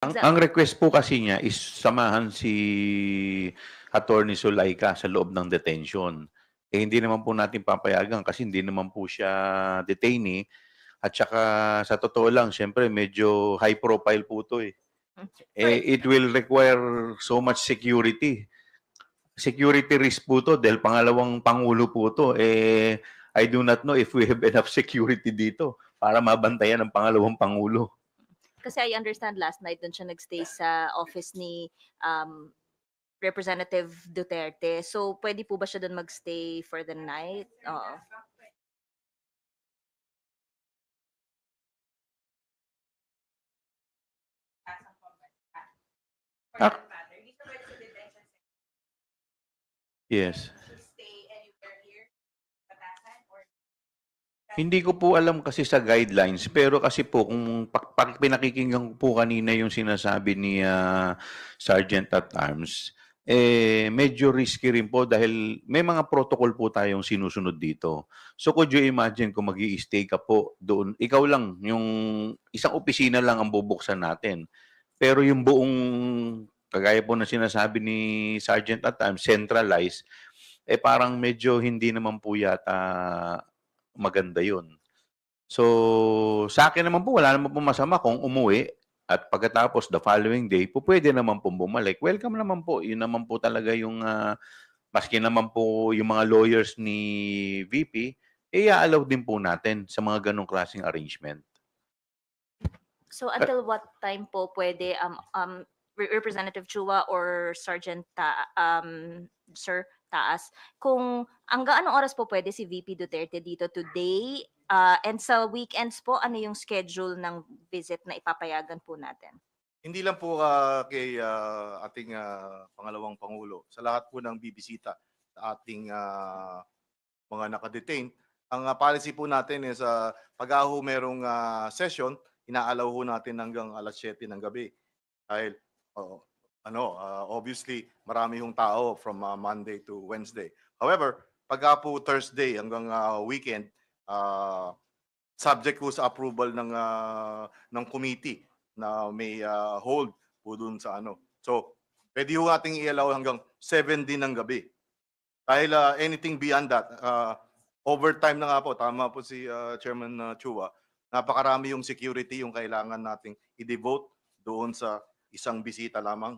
Ang request po kasi niya is samahan si Attorney Zulaika sa loob ng detention. Eh, hindi naman po natin papayagan kasi hindi naman po siya detainee at saka sa totoo lang siyempre medyo high profile po 'to, eh. It will require so much security. Security risk po 'to dahil pangalawang pangulo po 'to, eh, I do not know if we have enough security dito para mabantayan ang pangalawang pangulo. Kasi I understand last night dun siya nagstay sa office ni Representative Duterte. So, pwede po ba siya dun magstay for the night? Oo. Ah, yes. Hindi ko po alam kasi sa guidelines, pero kasi po kung pinakikinggan ko po kanina yung sinasabi ni Sergeant at Arms, eh medyo risky rin po dahil may mga protocol po tayong sinusunod dito. So could you imagine kung magi-stay ka po doon, ikaw lang, yung isang opisina lang ang bubuksan natin. Pero yung buong, kagaya po na sinasabi ni Sergeant at Arms, centralized, eh parang medyo hindi naman po yata maganda yun. So, sa akin naman po, wala naman pong masama kung umuwi at pagkatapos the following day, pupuwede naman pong bumalik. Welcome naman po. Yun naman po talaga yung, maski naman po yung mga lawyers ni VP, eh, i-a-allow din po natin sa mga gano'ng klaseng arrangement. So, until what time po pwede Representative Chua or Sir Taas, kung hanggang anong oras po pwede si VP Duterte dito today? And sa weekends po, ano yung schedule ng visit na ipapayagan po natin? Hindi lang po kay ating pangalawang pangulo, sa lahat po ng bibisita sa ating mga nakadetain. Ang policy po natin is pag merong session, inaalaw ho natin hanggang alas 7 ng gabi. Dahil obviously marami hong tao from Monday to Wednesday. However, pag po Thursday hanggang weekend, subject po sa approval ng committee na may hold po dun sa ano. So, pwede ho nating i-allow hanggang 7 din ng gabi. Dahil anything beyond that, overtime na nga po, tama po si Chairman Chua, napakarami yung security yung kailangan nating i-devote doon sa isang bisita lamang.